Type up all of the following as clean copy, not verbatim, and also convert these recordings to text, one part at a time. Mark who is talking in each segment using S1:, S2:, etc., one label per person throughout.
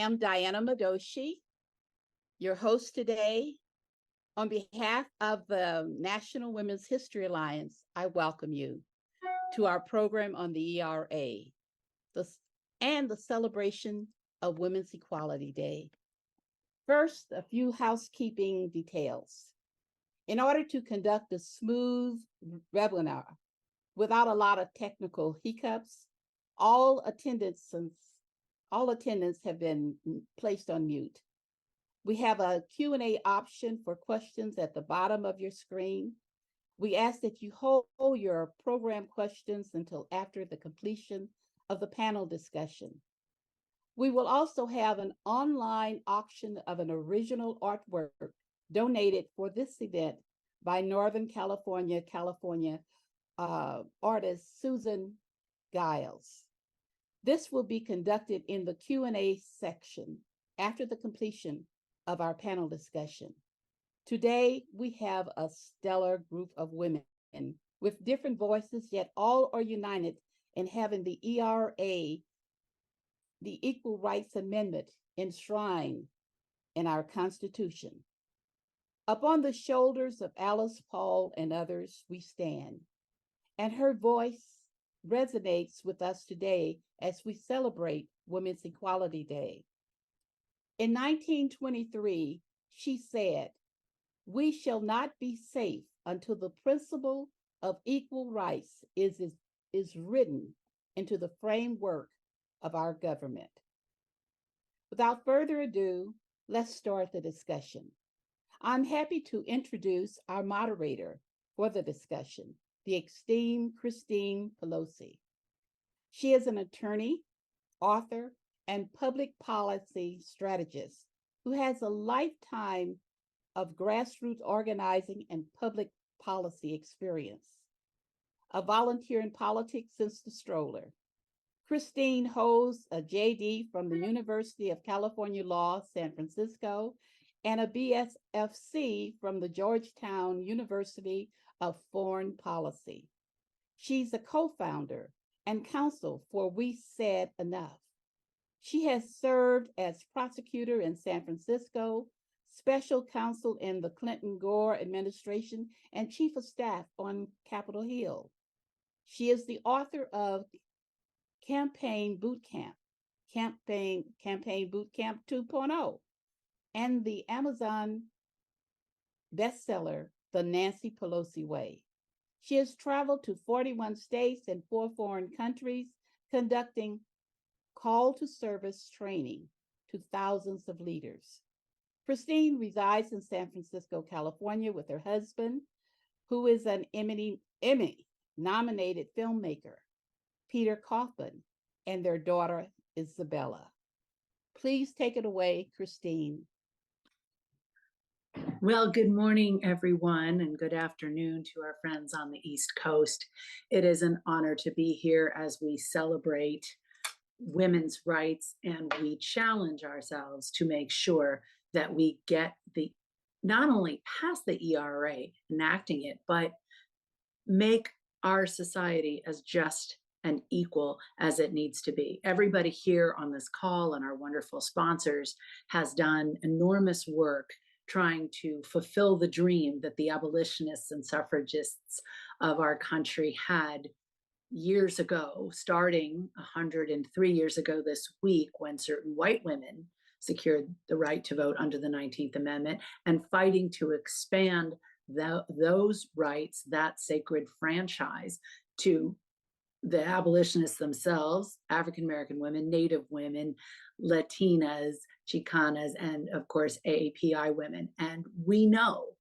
S1: am Diana Madoshi, your host today. On behalf of the National Women's History Alliance, I welcome you to our program on the ERA and the celebration of Women's Equality Day. First, a few housekeeping details. In order to conduct a smooth webinar without a lot of technical hiccups, all attendants have been placed on mute. We have a Q&A option for questions at the bottom of your screen. We ask that you hold your program questions until after the completion of the panel discussion. We will also have an online auction of an original artwork donated for this event by Northern California artist Susan Giles. This will be conducted in the Q&A section after the completion of our panel discussion. Today, we have a stellar group of women with different voices, yet all are united in having the ERA, the Equal Rights Amendment, enshrined in our Constitution. Upon the shoulders of Alice Paul and others, we stand, and her voice resonates with us today as we celebrate Women's Equality Day. In 1923, she said, "We shall not be safe until the principle of equal rights is written into the framework of our government." Without further ado, let's start the discussion. I'm happy to introduce our moderator for the discussion, the esteemed Christine Pelosi. She is an attorney, author, and public policy strategist who has a lifetime of grassroots organizing and public policy experience. A volunteer in politics since the stroller, Christine holds a JD from the University of California Law, San Francisco, and a BSFC from the Georgetown University of Foreign Policy. She's a co-founder and counsel for We Said Enough. She has served as prosecutor in San Francisco, special counsel in the Clinton-Gore administration, and chief of staff on Capitol Hill. She is the author of Campaign Bootcamp 2.0, and the Amazon bestseller, The Nancy Pelosi Way. She has traveled to 41 states and 4 foreign countries, conducting call to service training to thousands of leaders. Christine resides in San Francisco, California with her husband, who is an Emmy-nominated filmmaker, Peter Kaufman, and their daughter, Isabella. Please take it away, Christine.
S2: Well, good morning, everyone, and good afternoon to our friends on the East Coast. It is an honor to be here as we celebrate women's rights, and we challenge ourselves to make sure that we get not only pass the ERA, enacting it, but make our society as just and equal as it needs to be. Everybody here on this call and our wonderful sponsors has done enormous work trying to fulfill the dream that the abolitionists and suffragists of our country had years ago, starting 103 years ago this week, when certain white women secured the right to vote under the 19th Amendment, and fighting to expand those rights, that sacred franchise, to the abolitionists themselves, African-American women, Native women, Latinas, Chicanas, and of course, AAPI women. And we know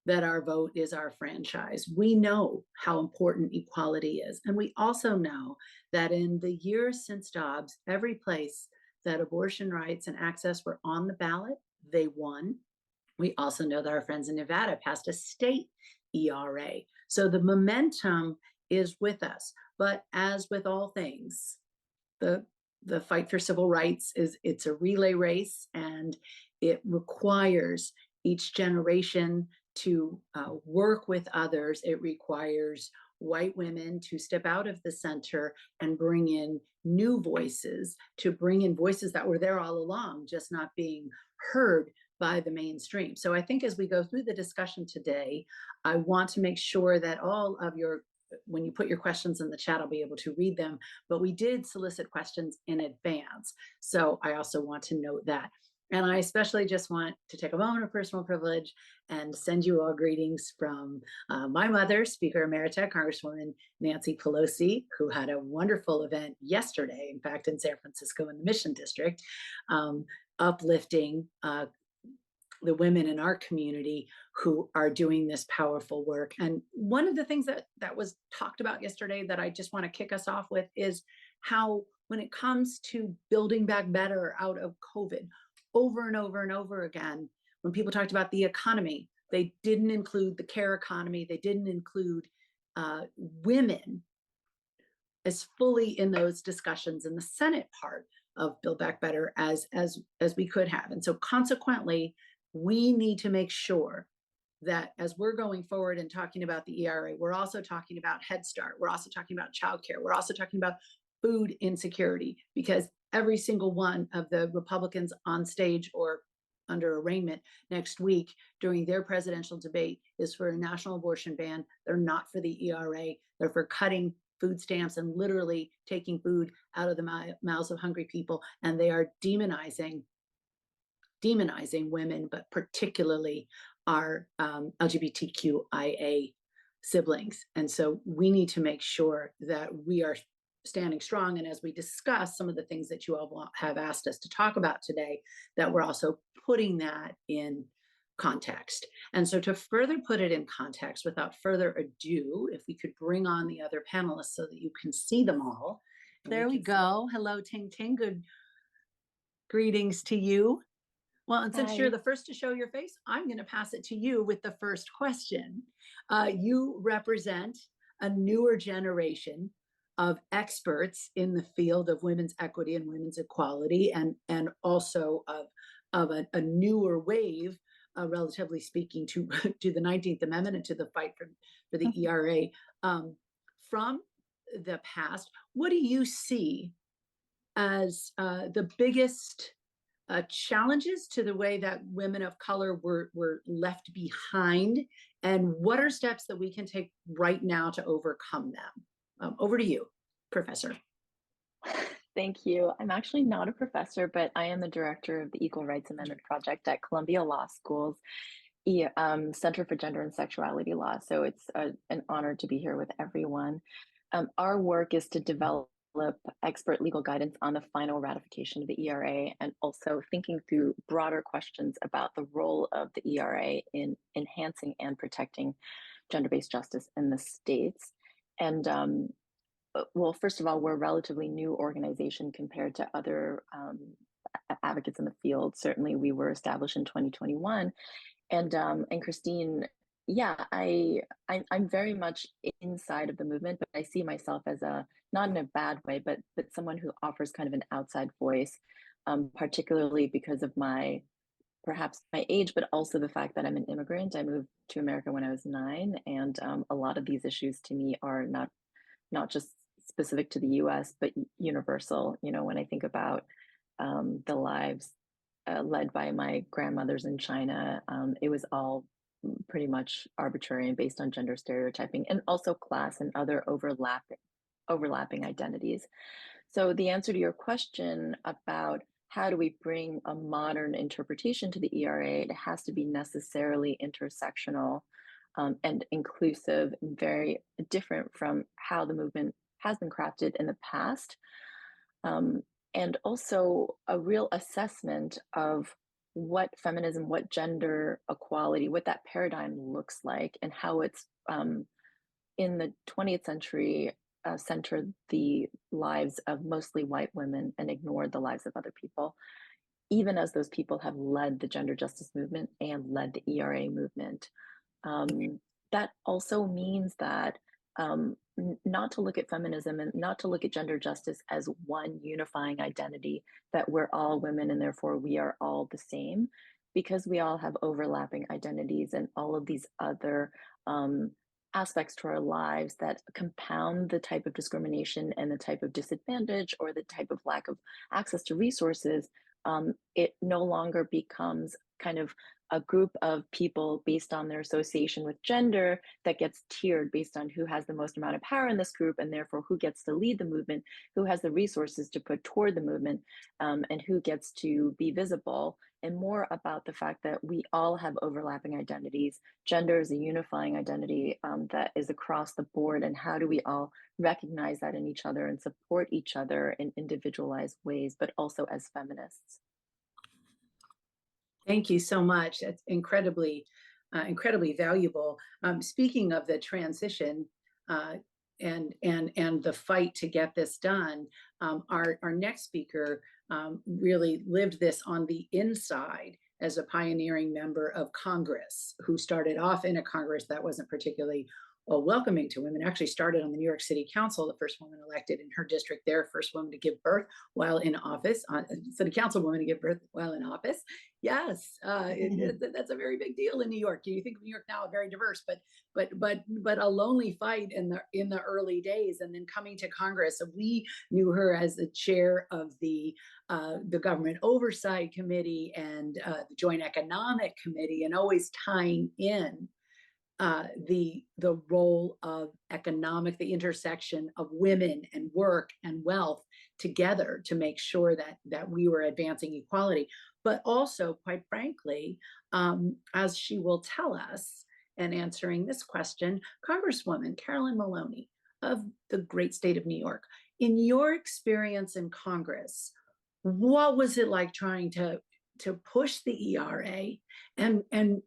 S2: that our vote is our franchise. We know how important equality is. And we also know that in the years since Dobbs, every place that abortion rights and access were on the ballot, they won. We also know that our friends in Nevada passed a state ERA. So the momentum is with us. But as with all things, the fight for civil rights it's a relay race, and it requires each generation to work with others. It requires white women to step out of the center and bring in new voices, to bring in voices that were there all along, just not being heard by the mainstream. So I think as we go through the discussion today, I want to make sure that all of your, when you put your questions in the chat, I'll be able to read them, but we did solicit questions in advance. So I also want to note that. And I especially just want to take a moment of personal privilege and send you all greetings from my mother, Speaker Emerita, Congresswoman Nancy Pelosi, who had a wonderful event yesterday, in fact, in San Francisco in the Mission District, uplifting the women in our community who are doing this powerful work. And one of the things that was talked about yesterday that I just want to kick us off with is how, when it comes to building back better out of COVID, over and over and over again, when people talked about the economy, they didn't include the care economy. They didn't include women as fully in those discussions in the Senate part of Build Back Better as we could have. And so consequently, we need to make sure that as we're going forward and talking about the ERA, we're also talking about Head Start. We're also talking about childcare. We're also talking about food insecurity, because every single one of the Republicans on stage or under arraignment next week during their presidential debate is for a national abortion ban. They're not for the ERA. They're for cutting food stamps and literally taking food out of the mouths of hungry people. And they are demonizing women, but particularly our LGBTQIA siblings. And so we need to make sure that we are standing strong. And as we discuss some of the things that you all have asked us to talk about today, that we're also putting that in context. And so to further put it in context, without further ado, if we could bring on the other panelists so that you can see them all. There we go. Hello, Ting Ting. Good greetings to you. Well, and since you're the first to show your face, I'm going to pass it to you with the first question. You represent a newer generation of experts in the field of women's equity and women's equality, and also of a newer wave, relatively speaking, to the 19th Amendment and to the fight for the ERA. From the past, what do you see as the biggest challenges to the way that women of color were left behind, and what are steps that we can take right now to overcome them? Over to you, Professor.
S3: Thank you. I'm actually not a professor, but I am the director of the Equal Rights Amendment Project at Columbia Law School's Center for Gender and Sexuality Law. So it's an honor to be here with everyone. Our work is to develop expert legal guidance on the final ratification of the ERA, and also thinking through broader questions about the role of the ERA in enhancing and protecting gender-based justice in the states. And well, first of all, we're a relatively new organization compared to other advocates in the field. Certainly, we were established in 2021. And Christine, yeah, I'm very much inside of the movement, but I see myself as not in a bad way, but someone who offers kind of an outside voice, particularly because of perhaps my age, but also the fact that I'm an immigrant. I moved to America when I was 9, and a lot of these issues to me are not just specific to the US, but universal. You know, when I think about the lives led by my grandmothers in China, it was all pretty much arbitrary and based on gender stereotyping, and also class and other overlapping identities. So the answer to your question about how do we bring a modern interpretation to the ERA, it has to be necessarily intersectional and inclusive, and very different from how the movement has been crafted in the past. And also a real assessment of what feminism, what gender equality, what that paradigm looks like, and how it's in the 20th century centered the lives of mostly white women and ignored the lives of other people, even as those people have led the gender justice movement and led the ERA movement. That also means that not to look at feminism and not to look at gender justice as one unifying identity, that we're all women and therefore we are all the same, because we all have overlapping identities and all of these other aspects to our lives that compound the type of discrimination and the type of disadvantage or the type of lack of access to resources, it no longer becomes kind of a group of people based on their association with gender that gets tiered based on who has the most amount of power in this group, and therefore who gets to lead the movement, who has the resources to put toward the movement, and who gets to be visible, and more about the fact that we all have overlapping identities. Gender is a unifying identity that is across the board, and how do we all recognize that in each other and support each other in individualized ways, but also as feminists.
S2: Thank you so much. That's incredibly valuable. Speaking of the transition and the fight to get this done, our next speaker really lived this on the inside as a pioneering member of Congress, who started off in a Congress that wasn't particularly welcoming to women. Actually started on the New York City Council, the first woman elected in her district there, first woman to give birth while in office, city councilwoman to give birth while in office. Yes, that's a very big deal in New York. You think of New York now very diverse, but a lonely fight in the early days, and then coming to Congress. So we knew her as the chair of the Government Oversight Committee and the Joint Economic Committee, and always tying in the role of the intersection of women and work and wealth together to make sure that we were advancing equality. But also, quite frankly, as she will tell us, and answering this question, Congresswoman Carolyn Maloney of the great state of New York, in your experience in Congress, what was it like trying to push the ERA, and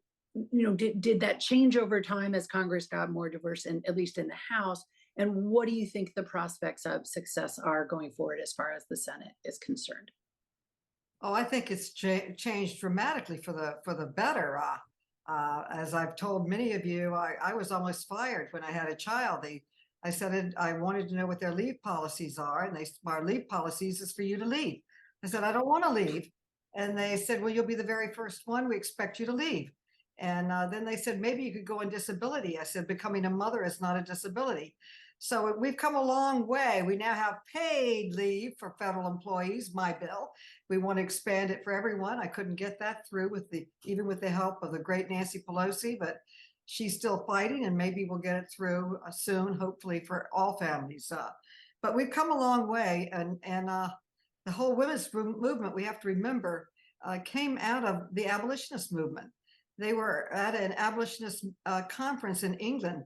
S2: did that change over time as Congress got more diverse, and at least in the House? And what do you think the prospects of success are going forward as far as the Senate is concerned?
S4: Oh, I think it's changed dramatically for the better. As I've told many of you, I was almost fired when I had a child. I said I wanted to know what their leave policies are, and our leave policies is for you to leave. I said, I don't want to leave. And they said, well, you'll be the very first one. We expect you to leave. And then they said, maybe you could go on disability. I said, becoming a mother is not a disability. So we've come a long way. We now have paid leave for federal employees, my bill. We want to expand it for everyone. I couldn't get that through even with the help of the great Nancy Pelosi, but she's still fighting, and maybe we'll get it through soon, hopefully for all families. But we've come a long way, and the whole women's movement, we have to remember, came out of the abolitionist movement. They were at an abolitionist conference in England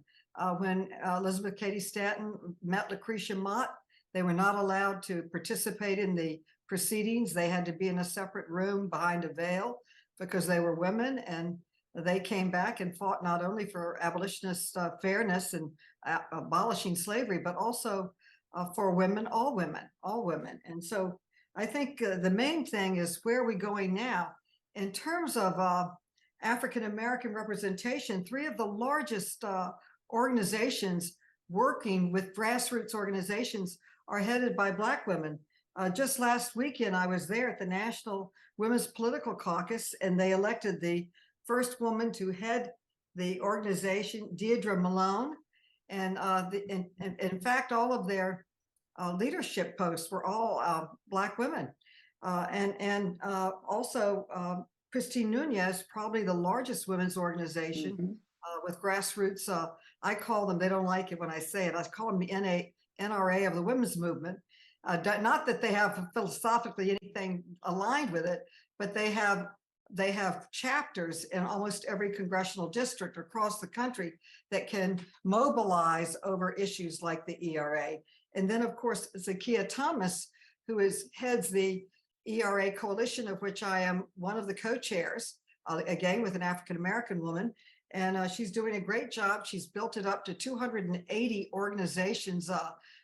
S4: when Elizabeth Cady Stanton met Lucretia Mott. They were not allowed to participate in the proceedings. They had to be in a separate room behind a veil because they were women. And they came back and fought not only for abolitionist fairness and abolishing slavery, but also for women, all women, all women. And so I think the main thing is, where are we going now? In terms of African-American representation, 3 of the largest organizations working with grassroots organizations are headed by Black women. Just last weekend, I was there at the National Women's Political Caucus, and they elected the first woman to head the organization, Deirdre Malone. And in fact, all of their leadership posts were all Black women. And also, Christine Nunez, probably the largest women's organization with grassroots. I call them, they don't like it when I say it, I call them the NRA of the women's movement. Not that they have philosophically anything aligned with it, but they have chapters in almost every congressional district across the country that can mobilize over issues like the ERA. And then, of course, Zakiya Thomas, who heads the ERA coalition, of which I am one of the co-chairs, again, with an African-American woman. And she's doing a great job. She's built it up to 280 organizations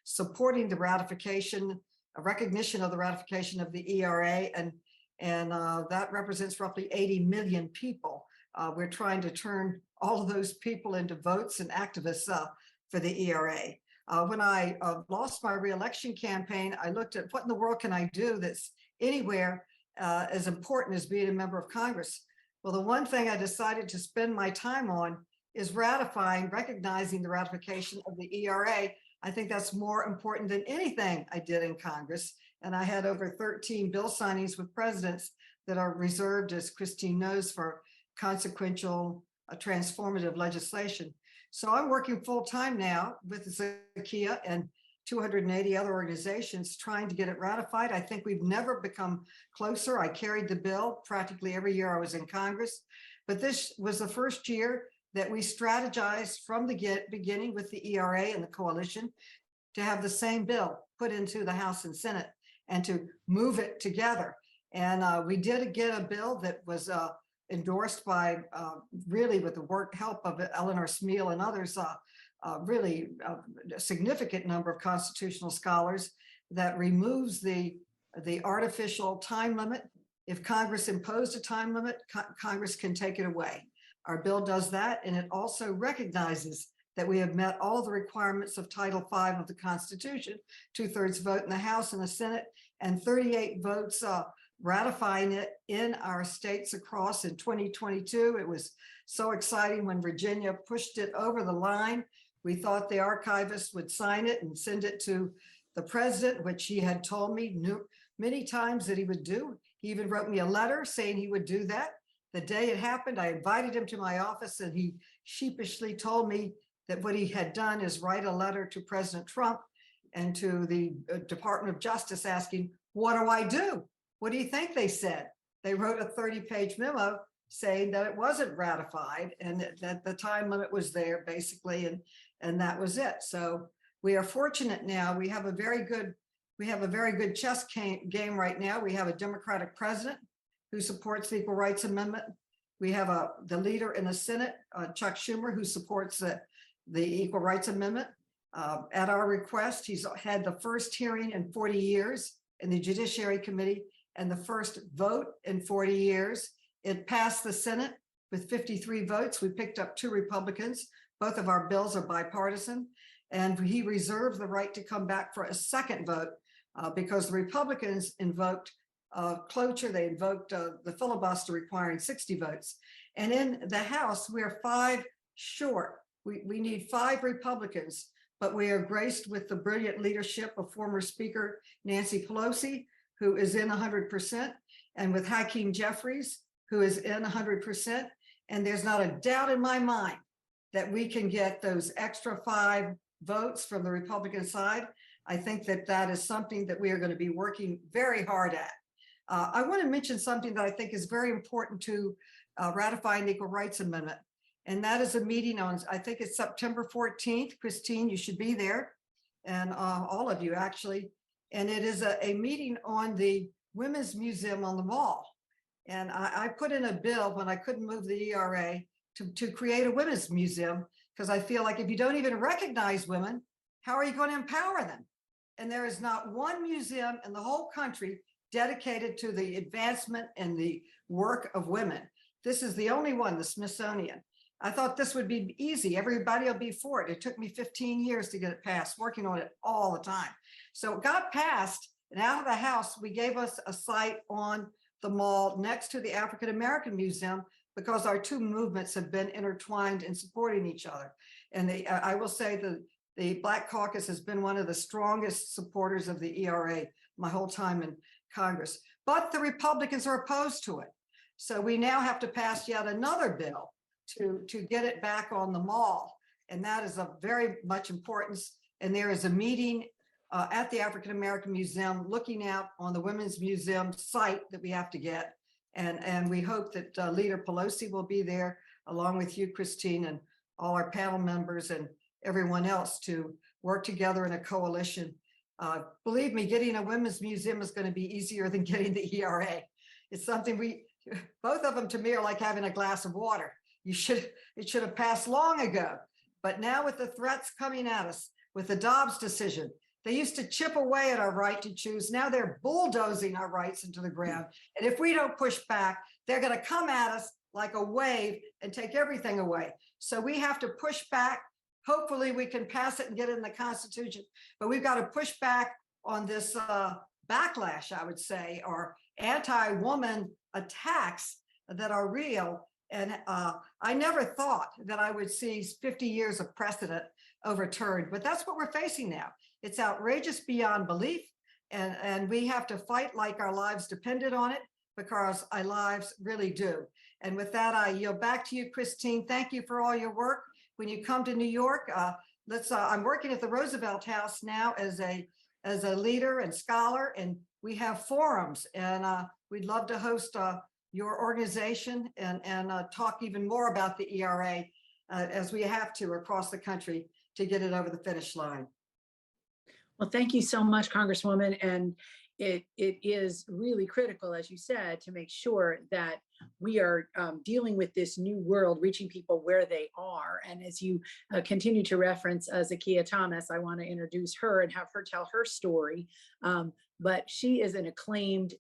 S4: supporting the ratification, recognition of the ratification of the ERA. And that represents roughly 80 million people. We're trying to turn all of those people into votes and activists for the ERA. When I lost my reelection campaign, I looked at what in the world can I do that's anywhere as important as being a member of Congress. Well, the one thing I decided to spend my time on is ratifying, recognizing the ratification of the ERA. I think that's more important than anything I did in Congress. And I had over 13 bill signings with presidents that are reserved, as Christine knows, for consequential, transformative legislation. So I'm working full time now with Zakiya and 280 other organizations trying to get it ratified. I think we've never become closer. I carried the bill practically every year I was in Congress, but this was the first year that we strategized from the beginning with the ERA and the coalition to have the same bill put into the House and Senate and to move it together. And we did get a bill that was endorsed by really with the help of Eleanor Smeal and others, really a significant number of constitutional scholars, that removes the artificial time limit. If Congress imposed a time limit, Congress can take it away. Our bill does that, and it also recognizes that we have met all the requirements of Title V of the Constitution, 2/3 vote in the House and the Senate, and 38 votes ratifying it in our states across in 2022. It was so exciting when Virginia pushed it over the line. We thought the archivist would sign it and send it to the president, which he had told me many times that he would do. He even wrote me a letter saying he would do that. The day it happened, I invited him to my office, and he sheepishly told me that what he had done is write a letter to President Trump and to the Department of Justice asking, what do I do? What do you think they said? They wrote a 30-page memo saying that it wasn't ratified and that the time limit was there basically, and that was it. So we are fortunate now. We have a very good chess game right now. We have a Democratic president who supports the Equal Rights Amendment. We have the leader in the Senate, Chuck Schumer, who supports the Equal Rights Amendment. At our request, he's had the first hearing in 40 years in the Judiciary Committee and the first vote in 40 years. It passed the Senate with 53 votes. We picked up 2 Republicans. Both of our bills are bipartisan, and he reserved the right to come back for a second vote because the Republicans invoked cloture. They invoked the filibuster requiring 60 votes. And in the House, we're 5 short. We need 5 Republicans, but we are graced with the brilliant leadership of former Speaker Nancy Pelosi, who is in 100%, and with Hakeem Jeffries, who is in 100%. And there's not a doubt in my mind that we can get those extra 5 votes from the Republican side. I think that that is something that we are going to be working very hard at. I want to mention something that I think is very important to ratifying the Equal Rights Amendment. And that is a meeting on, I think it's September 14th. Christine, you should be there, and all of you actually. And it is a meeting on the Women's Museum on the Mall. And I put in a bill when I couldn't move the ERA to create a women's museum, because I feel like if you don't even recognize women, how are you going to empower them? And there is not one museum in the whole country dedicated to the advancement and the work of women. This is the only one, the Smithsonian. I thought this would be easy. Everybody will be for it. It took me 15 years to get it passed, working on it all the time. So it got passed, and out of the House, we gave us a site on the mall next to the African American Museum, because our 2 movements have been intertwined in supporting each other. And I will say the Black Caucus has been one of the strongest supporters of the ERA my whole time in Congress, but the Republicans are opposed to it. So we now have to pass yet another bill to get it back on the mall. And that is of very much importance. And there is a meeting at the African American Museum looking out on the Women's Museum site that we have to get. And we hope that Leader Pelosi will be there, along with you, Christine, and all our panel members and everyone else, to work together in a coalition. Believe me, getting a women's museum is going to be easier than getting the ERA. It's something both of them to me are like having a glass of water. It should have passed long ago. But now with the threats coming at us, with the Dobbs decision, they used to chip away at our right to choose. Now they're bulldozing our rights into the ground. And if we don't push back, they're going to come at us like a wave and take everything away. So we have to push back. Hopefully we can pass it and get it in the Constitution. But we've got to push back on this backlash, I would say, or anti-woman attacks that are real. And I never thought that I would see 50 years of precedent overturned, but that's what we're facing now. It's outrageous beyond belief. And we have to fight like our lives depended on it, because our lives really do. And with that, I yield back to you, Christine. Thank you for all your work. When you come to New York, I'm working at the Roosevelt House now as a leader and scholar, and we have forums, and we'd love to host your organization and talk even more about the ERA as we have to across the country to get it over the finish line.
S2: Well, thank you so much, Congresswoman. And it is really critical, as you said, to make sure that we are dealing with this new world, reaching people where they are. And as you continue to reference Zakiya Thomas, I want to introduce her and have her tell her story. But she is an acclaimed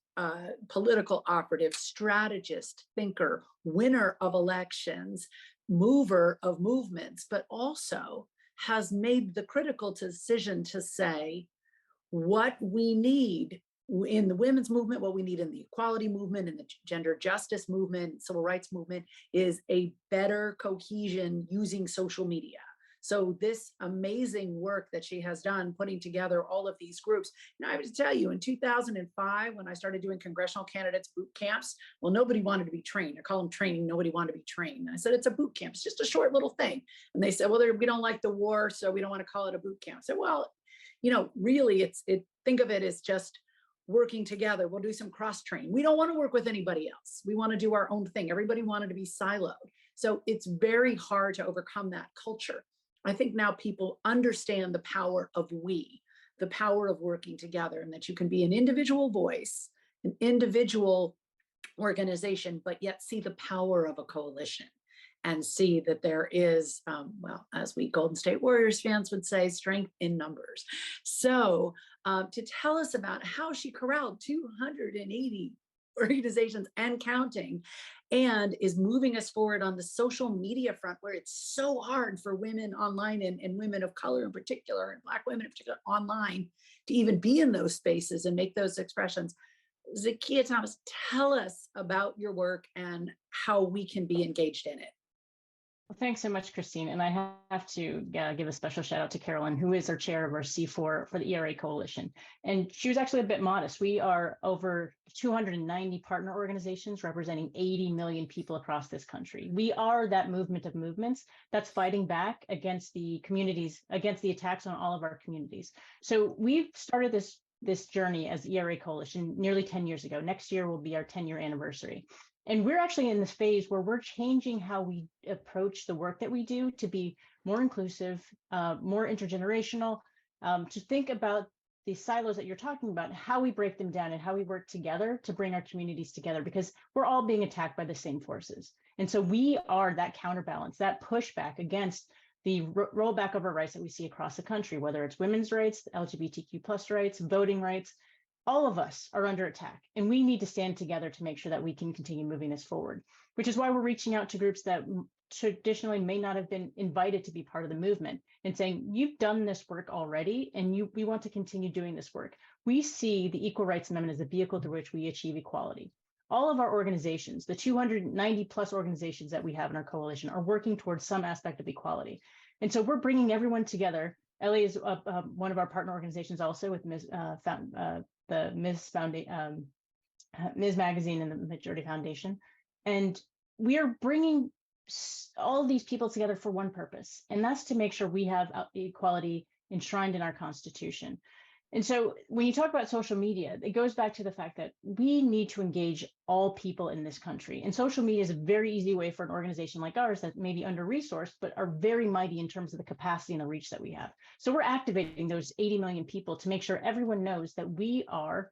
S2: political operative, strategist, thinker, winner of elections, mover of movements, but also has made the critical decision to say what we need in the women's movement, what we need in the equality movement, in the gender justice movement, civil rights movement, is a better cohesion using social media. So this amazing work that she has done, putting together all of these groups. And I have to tell you, in 2005, when I started doing congressional candidates boot camps, well, nobody wanted to be trained. I call them training. Nobody wanted to be trained. And I said, it's a boot camp. It's just a short little thing. And they said, well, we don't like the war, so we don't want to call it a boot camp. I said, well, really, think of it as just working together. We'll do some cross train. We don't want to work with anybody else. We want to do our own thing. Everybody wanted to be siloed. So it's very hard to overcome that culture. I think now people understand the power of the power of working together, and that you can be an individual voice, an individual organization, but yet see the power of a coalition and see that there is, well, as we Golden State Warriors fans would say, strength in numbers. So to tell us about how she corralled 280 organizations and counting, and is moving us forward on the social media front, where it's so hard for women online and women of color in particular, and Black women in particular online, to even be in those spaces and make those expressions. Zakiya Thomas, tell us about your work and how we can be engaged in it.
S5: Well, thanks so much, Christine. And I have to give a special shout out to Carolyn, who is our chair of our C4 for the ERA Coalition. And she was actually a bit modest. We are over 290 partner organizations representing 80 million people across this country. We are that movement of movements that's fighting back against the communities, against the attacks on all of our communities. So we've started this journey as ERA Coalition nearly 10 years ago. Next year will be our 10-year anniversary. And we're actually in this phase where we're changing how we approach the work that we do to be more inclusive, more intergenerational, to think about the silos that you're talking about, how we break them down and how we work together to bring our communities together, because we're all being attacked by the same forces. And so we are that counterbalance, that pushback against the rollback of our rights that we see across the country, whether it's women's rights, LGBTQ plus rights, voting rights. All of us are under attack, and we need to stand together to make sure that we can continue moving this forward, which is why we're reaching out to groups that traditionally may not have been invited to be part of the movement and saying, you've done this work already, and we want to continue doing this work. We see the Equal Rights Amendment as a vehicle through which we achieve equality. All of our organizations, the 290 plus organizations that we have in our coalition, are working towards some aspect of equality. And so we're bringing everyone together. Ellie is one of our partner organizations also with the Ms. Magazine and the Majority Foundation. And we are bringing all these people together for one purpose, and that's to make sure we have equality enshrined in our Constitution. And so when you talk about social media, it goes back to the fact that we need to engage all people in this country. And social media is a very easy way for an organization like ours that may be under-resourced, but are very mighty in terms of the capacity and the reach that we have. So we're activating those 80 million people to make sure everyone knows that we are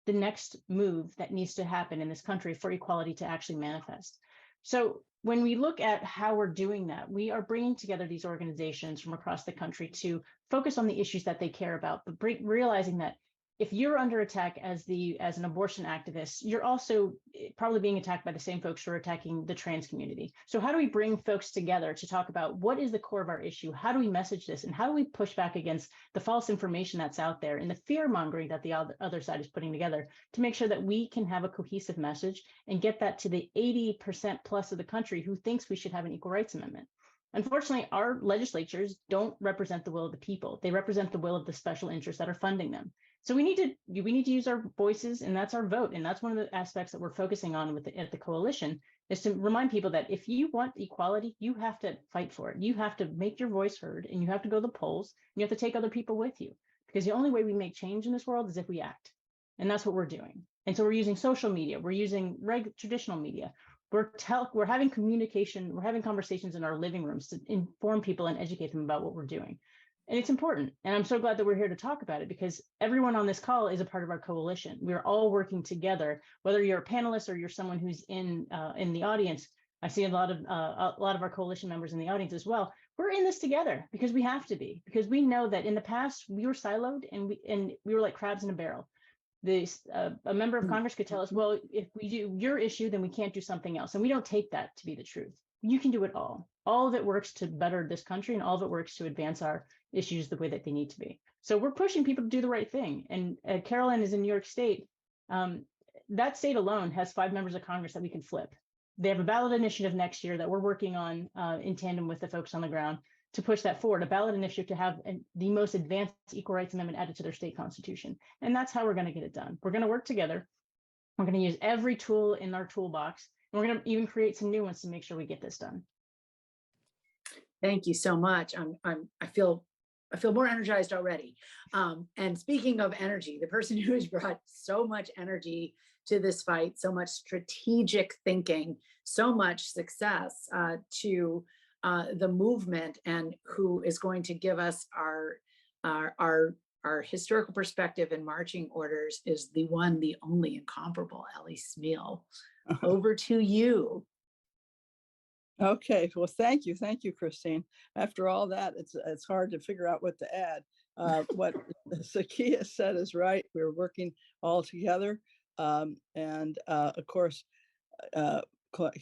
S5: the next move that needs to happen in this country for equality to actually manifest. So when we look at how we're doing that, we are bringing together these organizations from across the country to focus on the issues that they care about, but realizing that if you're under attack as an abortion activist, you're also probably being attacked by the same folks who are attacking the trans community. So how do we bring folks together to talk about what is the core of our issue? How do we message this? And how do we push back against the false information that's out there and the fear mongering that the other side is putting together to make sure that we can have a cohesive message and get that to the 80% plus of the country who thinks we should have an equal rights amendment? Unfortunately, our legislatures don't represent the will of the people. They represent the will of the special interests that are funding them. So we need to use our voices, and that's our vote. And that's one of the aspects that we're focusing on at the coalition, is to remind people that if you want equality, you have to fight for it. You have to make your voice heard, and you have to go to the polls, and you have to take other people with you, because the only way we make change in this world is if we act. And that's what we're doing. And so we're using social media, we're using traditional media. We're having communication, we're having conversations in our living rooms to inform people and educate them about what we're doing. And it's important. And I'm so glad that we're here to talk about it, because everyone on this call is a part of our coalition. We're all working together, whether you're a panelist or you're someone who's in the audience. I see a lot of our coalition members in the audience as well. We're in this together because we have to be, because we know that in the past we were siloed and we were like crabs in a barrel. A member of Congress could tell us, well, if we do your issue, then we can't do something else. And we don't take that to be the truth. You can do it all. All of it works to better this country, and all of it works to advance our issues the way that they need to be. So we're pushing people to do the right thing. And Carolyn is in New York State. That state alone has 5 members of Congress that we can flip. They have a ballot initiative next year that we're working on in tandem with the folks on the ground to push that forward, a ballot initiative to have the most advanced equal rights amendment added to their state constitution. And that's how we're going to get it done. We're going to work together. We're going to use every tool in our toolbox. And we're going to even create some new ones to make sure we get this done.
S2: Thank you so much. I feel more energized already. And speaking of energy, the person who has brought so much energy to this fight, so much strategic thinking, so much success to the movement, and who is going to give us our historical perspective and marching orders, is the one, the only, incomparable Ellie Smeal. Over to you.
S6: Okay, well, thank you, Christine. After all that, it's hard to figure out what to add. What Zakiya said is right. We're working all together, and of course,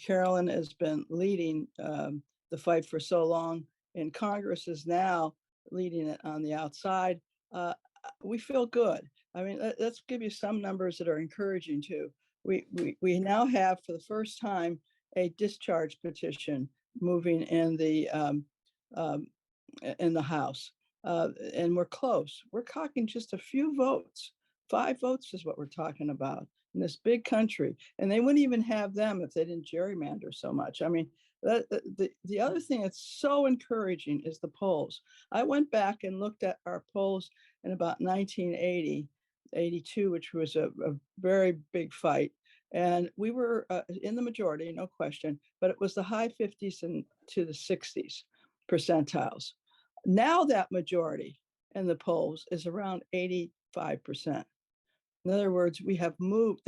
S6: Carolyn has been leading the fight for so long, and Congress is now leading it on the outside. We feel good. I mean, let's give you some numbers that are encouraging too. We now have, for the first time, a discharge petition moving in the House, and we're close. We're talking just a few votes. 5 votes is what we're talking about in this big country, and they wouldn't even have them if they didn't gerrymander so much. I mean, the other thing that's so encouraging is the polls. I went back and looked at our polls in about 1980, 82, which was a very big fight. And we were in the majority, no question, but it was the high 50s and to the 60s percentiles. Now that majority in the polls is around 85%. In other words, we have moved,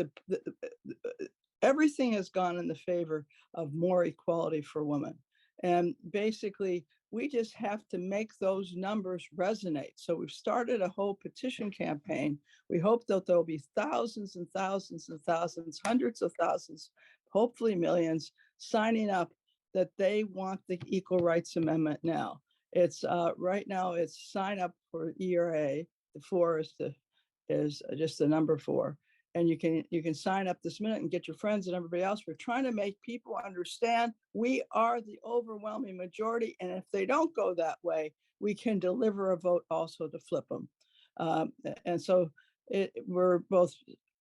S6: everything has gone in the favor of more equality for women. And basically, we just have to make those numbers resonate. So we've started a whole petition campaign. We hope that there'll be thousands and thousands and thousands, hundreds of thousands, hopefully millions, signing up that they want the Equal Rights Amendment now. It's right now, it's sign up for ERA. The 4 is just the number 4. And you can sign up this minute and get your friends and everybody else. We're trying to make people understand we are the overwhelming majority. And if they don't go that way, we can deliver a vote also to flip them. And so we're both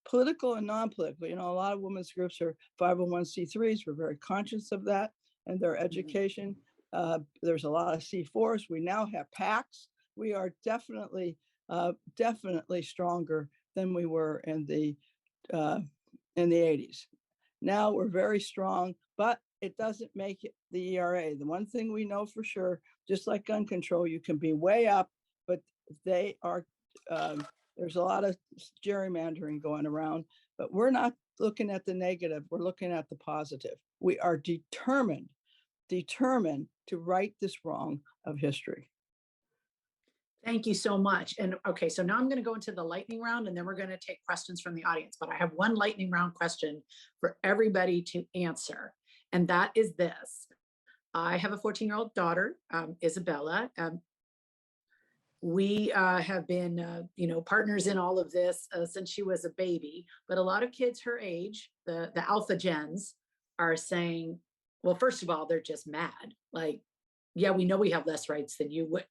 S6: political and non-political. You know, a lot of women's groups are 501c3s. We're very conscious of that and their education. There's a lot of C4s. We now have PACs. We are definitely stronger than we were in the 80s. Now we're very strong, but it doesn't make it the ERA. The one thing we know for sure, just like gun control, you can be way up, but they are there's a lot of gerrymandering going around, but we're not looking at the negative. We're looking at the positive. We are determined to right this wrong of history.
S2: Thank you so much. And okay, so now I'm going to go into the lightning round and then we're going to take questions from the audience. But I have one lightning round question for everybody to answer. And that is this. I have a 14-year-old daughter, Isabella. We have been, partners in all of this since she was a baby. But a lot of kids her age, the alpha gens, are saying, well, first of all, they're just mad. Like, yeah, we know we have less rights than you would.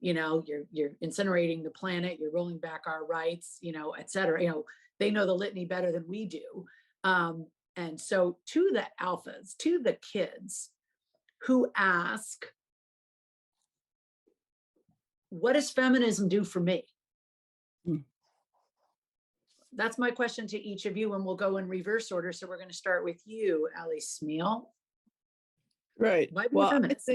S2: You're incinerating the planet, you're rolling back our rights, et cetera. They know the litany better than we do. And so to the alphas, to the kids who ask, what does feminism do for me? That's my question to each of you, and we'll go in reverse order. So we're going to start with you, Ellie Smeal.
S6: Right.
S2: Why be a
S6: Well,
S2: feminist?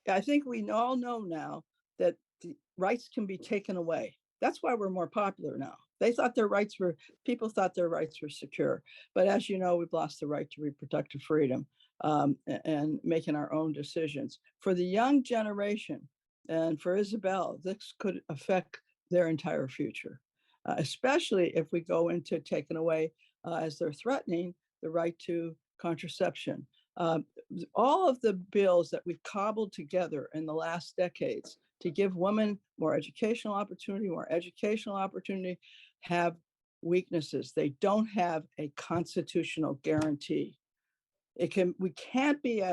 S6: I think we all know now that the rights can be taken away. That's why we're more popular now. People thought their rights were secure. But as you know, we've lost the right to reproductive freedom and making our own decisions. For the young generation and for Isabel, this could affect their entire future, especially if we go into taking away, as they're threatening, the right to contraception. All of the bills that we've cobbled together in the last decades to give women more educational opportunity have weaknesses. They don't have a constitutional guarantee. We can't be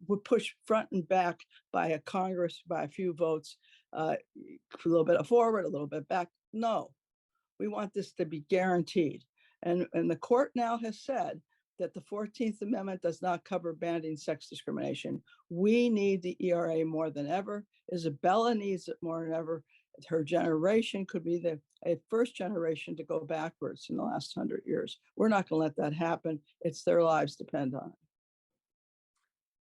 S6: we're pushed front and back by a Congress by a few votes, a little bit forward, a little bit back. No, we want this to be guaranteed. And the court now has said that the 14th Amendment does not cover banning sex discrimination. We need the ERA more than ever. Isabella needs it more than ever. Her generation could be a first generation to go backwards in the last 100 years. We're not going to let that happen. It's their lives depend on it.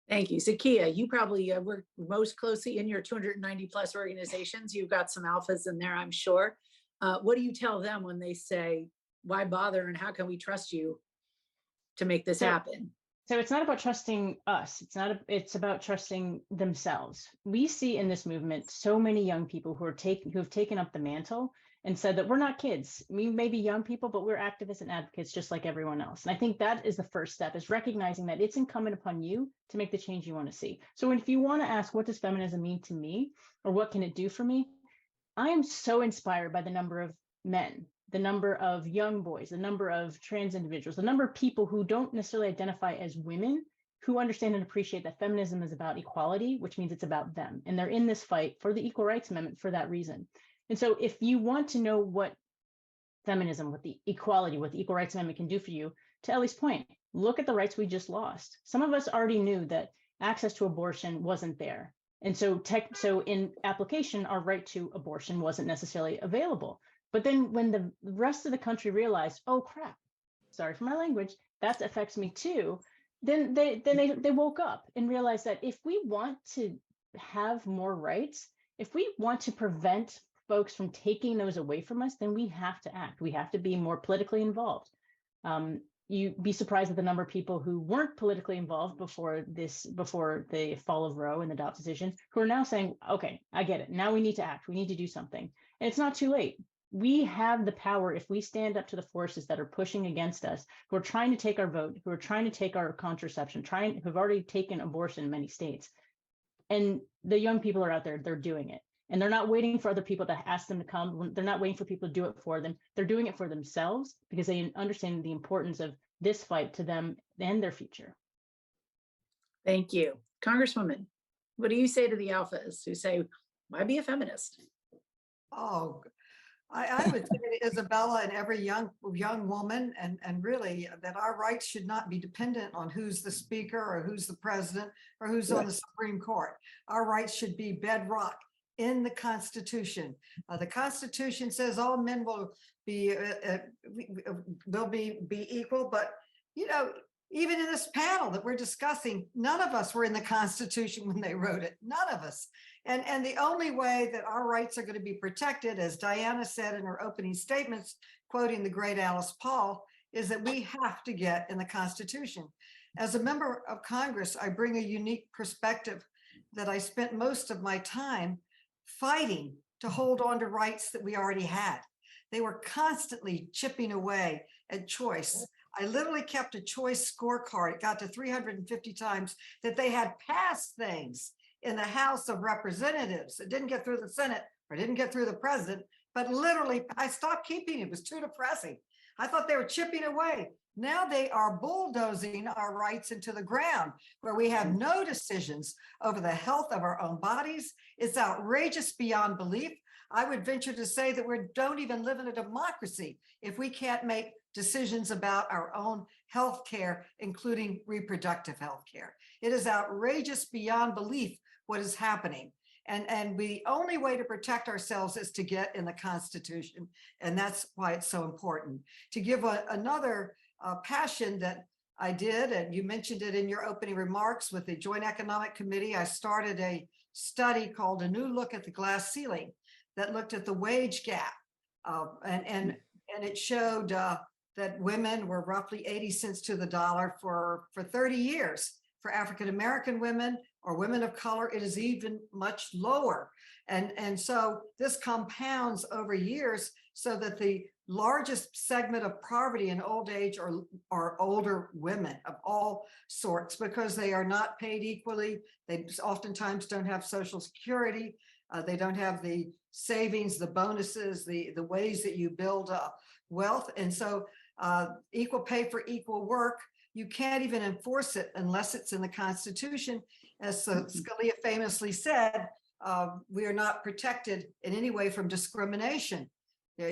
S2: Thank you. Zakiya, you probably work most closely in your 290 plus organizations. You've got some alphas in there, I'm sure. What do you tell them when they say, why bother and how can we trust you to make this happen?
S5: So it's not about trusting us. It's about trusting themselves. We see in this movement so many young people who have taken up the mantle and said that we're not kids. We may be young people, but we're activists and advocates just like everyone else. And I think that is the first step, is recognizing that it's incumbent upon you to make the change you want to see. So if you want to ask, what does feminism mean to me, or what can it do for me? I am so inspired by the number of men, the number of young boys, the number of trans individuals, the number of people who don't necessarily identify as women, who understand and appreciate that feminism is about equality, which means it's about them. And they're in this fight for the Equal Rights Amendment for that reason. And so if you want to know what feminism, what the equality, what the Equal Rights Amendment can do for you, to Ellie's point, look at the rights we just lost. Some of us already knew that access to abortion wasn't there. And so in application, our right to abortion wasn't necessarily available. But then when the rest of the country realized, oh crap, sorry for my language, that affects me too, then they woke up and realized that if we want to have more rights, if we want to prevent folks from taking those away from us, then we have to act. We have to be more politically involved. You'd be surprised at the number of people who weren't politically involved before the fall of Roe and the Dobbs decision, who are now saying, okay, I get it. Now we need to act. We need to do something. And it's not too late. We have the power if we stand up to the forces that are pushing against us, who are trying to take our vote, who are trying to take our contraception, who've already taken abortion in many states. And the young people are out there, they're doing it. And they're not waiting for other people to ask them to come. They're not waiting for people to do it for them. They're doing it for themselves because they understand the importance of this fight to them and their future.
S2: Thank you. Congresswoman, what do you say to the alphas who say, why be a feminist?
S4: Oh, I would say to Isabella and every young woman, and really that our rights should not be dependent on who's the speaker or who's the president or who's on the Supreme Court. Our rights should be bedrock in the Constitution. The Constitution says all men will be equal, but even in this panel that we're discussing, none of us were in the Constitution when they wrote it. None of us. And the only way that our rights are going to be protected, as Diana said in her opening statements, quoting the great Alice Paul, is that we have to get in the Constitution. As a member of Congress, I bring a unique perspective that I spent most of my time fighting to hold on to rights that we already had. They were constantly chipping away at choice. I literally kept a choice scorecard. It got to 350 times that they had passed things in the House of Representatives. It didn't get through the Senate or didn't get through the president, but literally I stopped keeping it. It was too depressing. I thought they were chipping away. Now they are bulldozing our rights into the ground where we have no decisions over the health of our own bodies. It's outrageous beyond belief. I would venture to say that we don't even live in a democracy if we can't make decisions about our own health care, including reproductive health care. It is outrageous beyond belief what is happening. And the only way to protect ourselves is to get in the Constitution. And that's why it's so important. To give another passion that I did, and you mentioned it in your opening remarks with the Joint Economic Committee, I started a study called A New Look at the Glass Ceiling that looked at the wage gap. And it showed that women were roughly 80 cents to the dollar for 30 years. For African-American women or women of color, it is even much lower. And so this compounds over years so that the largest segment of poverty in old age are older women of all sorts, because they are not paid equally. They oftentimes don't have Social Security. They don't have the savings, the bonuses, the ways that you build wealth. And so equal pay for equal work, you can't even enforce it unless it's in the Constitution. As Zakiya famously said, we are not protected in any way from discrimination.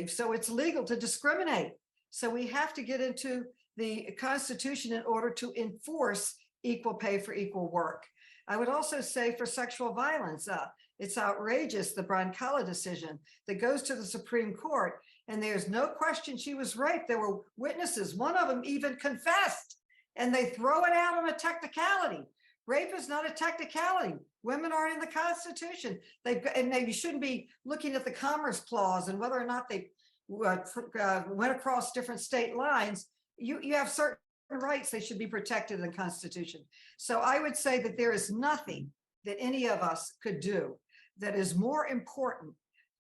S4: So it's legal to discriminate. So we have to get into the Constitution in order to enforce equal pay for equal work. I would also say for sexual violence, it's outrageous, the Brancala decision that goes to the Supreme Court, and there's no question she was raped. There were witnesses, one of them even confessed, and they throw it out on a technicality. Rape is not a technicality. Women are in the Constitution. You shouldn't be looking at the Commerce Clause and whether or not they went across different state lines. You have certain rights, they should be protected in the Constitution. So I would say that there is nothing that any of us could do that is more important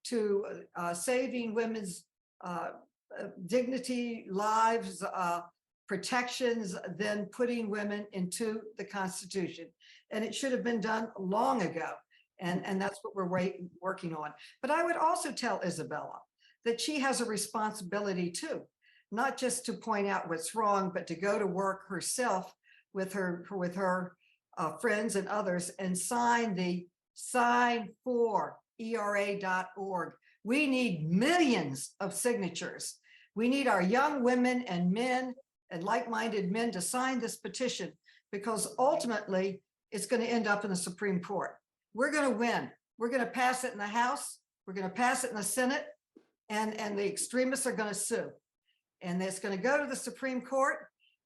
S4: to saving women's dignity, lives, protections than putting women into the Constitution. And it should have been done long ago. And that's what we're working on. But I would also tell Isabella that she has a responsibility too, not just to point out what's wrong, but to go to work herself with her friends and others and sign the Sign for ERA.org. We need millions of signatures. We need our young women and men and like-minded men to sign this petition, because ultimately it's going to end up in the Supreme Court. We're going to win. We're going to pass it in the House. We're going to pass it in the Senate, and the extremists are going to sue. And it's going to go to the Supreme Court.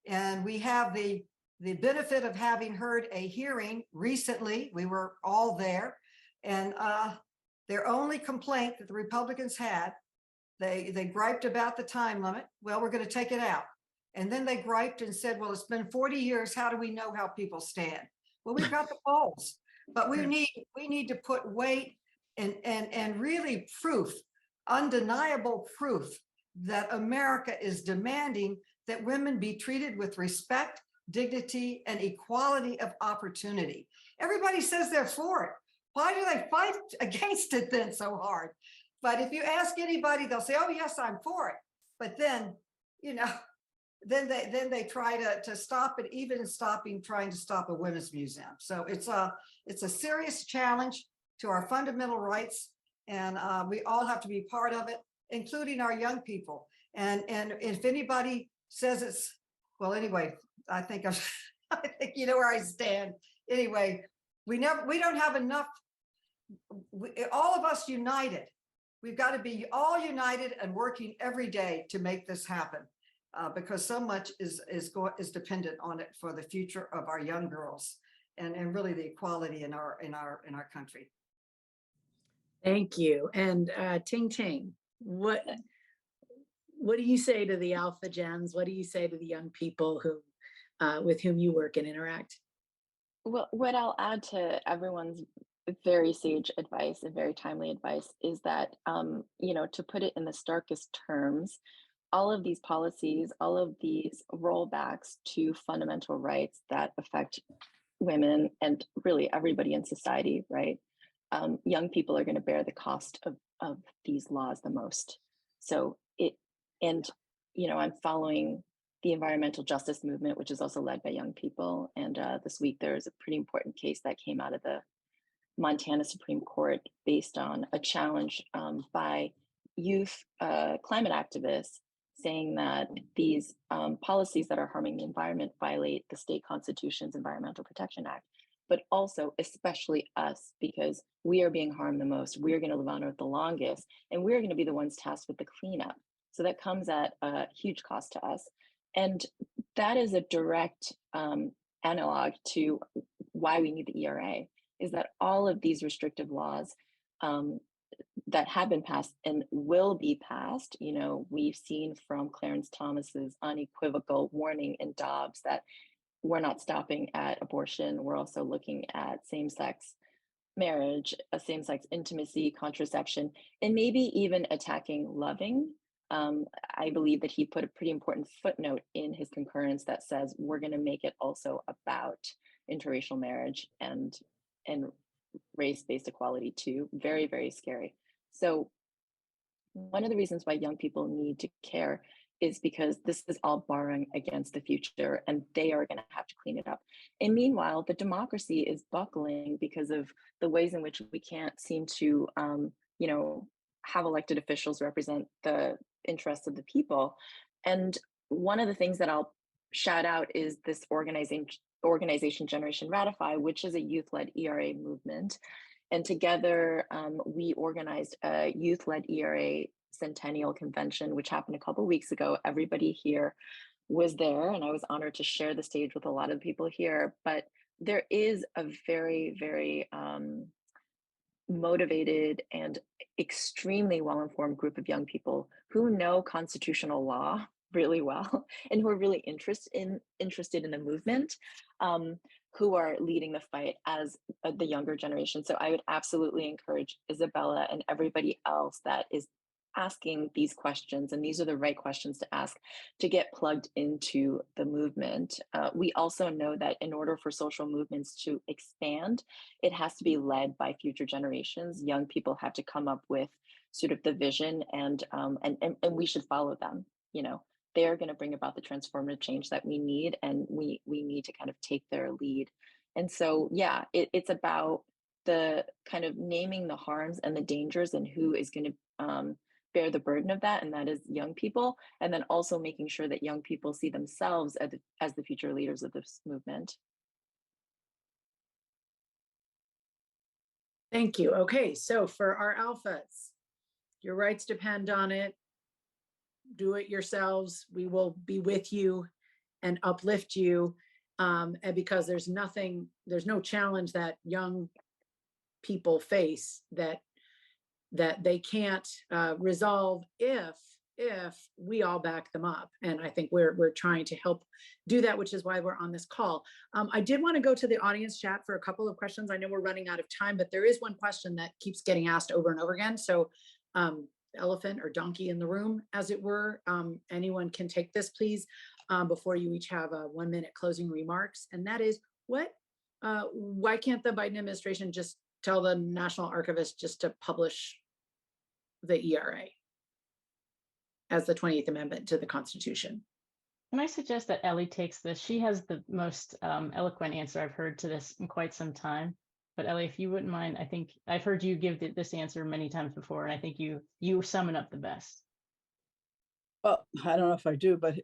S4: And we have the benefit of having heard a hearing recently. We were all there. And their only complaint that the Republicans had, they griped about the time limit. Well, we're going to take it out. And then they griped and said, well, it's been 40 years. How do we know how people stand? Well, we've got the polls, but we need to put weight and really proof, undeniable proof that America is demanding that women be treated with respect, dignity, and equality of opportunity. Everybody says they're for it. Why do they fight against it then so hard? But if you ask anybody, they'll say, oh, yes, I'm for it. But then, then they try to stop it, even trying to stop a women's museum. So it's a serious challenge to our fundamental rights. And we all have to be part of it, including our young people. And if anybody says it's, well, anyway, I think you know where I stand. Anyway, we don't have enough. All of us united. We've got to be all united and working every day to make this happen, because so much is dependent on it for the future of our young girls and really the equality in our country.
S2: Thank you. And Ting, what do you say to the Alpha Gens? What do you say to the young people who with whom you work and interact?
S3: Well, what I'll add to everyone's very sage advice and very timely advice is that, to put it in the starkest terms, all of these policies, all of these rollbacks to fundamental rights that affect women and really everybody in society, right? Young people are going to bear the cost of these laws the most. So and I'm following the environmental justice movement, which is also led by young people. And this week there is a pretty important case that came out of the Montana Supreme Court based on a challenge by youth climate activists saying that these policies that are harming the environment violate the state constitution's Environmental Protection Act, but also especially us because we are being harmed the most. We're going to live on Earth the longest, and we're going to be the ones tasked with the cleanup. So that comes at a huge cost to us. And that is a direct analog to why we need the ERA, is that all of these restrictive laws that have been passed and will be passed, we've seen from Clarence Thomas's unequivocal warning in Dobbs that we're not stopping at abortion. We're also looking at same-sex marriage, same-sex intimacy, contraception, and maybe even attacking loving. I believe that he put a pretty important footnote in his concurrence that says we're going to make it also about interracial marriage and race-based equality too. Very, very scary. So one of the reasons why young people need to care is because this is all borrowing against the future and they are going to have to clean it up. And meanwhile, the democracy is buckling because of the ways in which we can't seem to, have elected officials represent the interests of the people. And one of the things that I'll shout out is this organization Generation Ratify, which is a youth-led ERA movement. And together we organized a youth-led ERA Centennial Convention, which happened a couple of weeks ago. Everybody here was there, and I was honored to share the stage with a lot of people here. But there is a very, very motivated and extremely well-informed group of young people who know constitutional law really well and who are really interested in the movement, who are leading the fight as the younger generation. So I would absolutely encourage Isabella and everybody else that is asking these questions, and these are the right questions to ask, to get plugged into the movement. We also know that in order for social movements to expand, it has to be led by future generations. Young people have to come up with sort of the vision, and we should follow them. They are going to bring about the transformative change that we need, and we need to kind of take their lead. And so, yeah, it's about the kind of naming the harms and the dangers and who is going to bear the burden of that, and that is young people, and then also making sure that young people see themselves as the future leaders of this movement.
S2: Thank you. Okay, so for our alphas, your rights depend on it. Do it yourselves. We will be with you and uplift you, and because there's no challenge that young people face that they can't resolve if we all back them up. And I think we're trying to help do that, which is why we're on this call. I did want to go to the audience chat for a couple of questions. I know we're running out of time, but there is one question that keeps getting asked over and over again. So elephant or donkey in the room, as it were, anyone can take this, please, before you each have a 1 minute closing remarks. And that is, why can't the Biden administration just tell the National Archivist just to publish the ERA as the 28th Amendment to the Constitution?
S5: Can I suggest that Ellie takes this? She has the most eloquent answer I've heard to this in quite some time. But Ellie, if you wouldn't mind, I think I've heard you give this answer many times before, and I think you sum it up the best.
S6: Well, I don't know if I do, but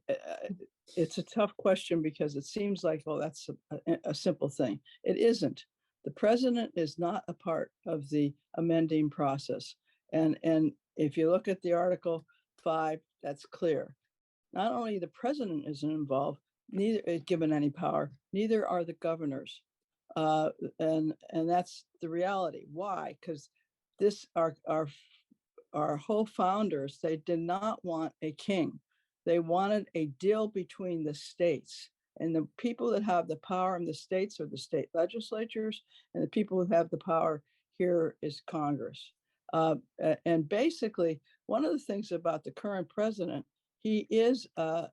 S6: it's a tough question because it seems like, oh, that's a simple thing. It isn't. The president is not a part of the amending process. And if you look at the Article 5, that's clear. Not only the president isn't involved, neither is given any power, neither are the governors. And that's the reality. Why? Because our whole founders, they did not want a king. They wanted a deal between the states. And the people that have the power in the states are the state legislatures, and the people who have the power here is Congress. And basically, one of the things about the current president, he is a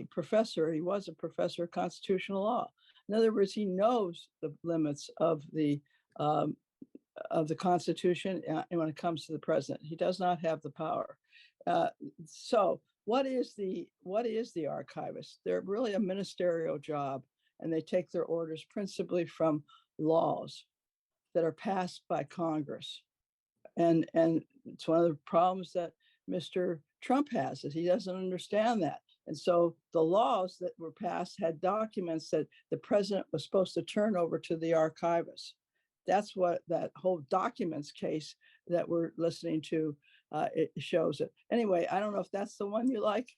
S6: professor. He was a professor of constitutional law. In other words, he knows the limits of the Constitution when it comes to the president. He does not have the power. So what is the archivist? They're really a ministerial job, and they take their orders principally from laws that are passed by Congress. And it's one of the problems that Mr. Trump has, is he doesn't understand that. And so the laws that were passed had documents that the president was supposed to turn over to the archivist. That's what that whole documents case that we're listening to, it shows it. Anyway, I don't know if that's the one you like,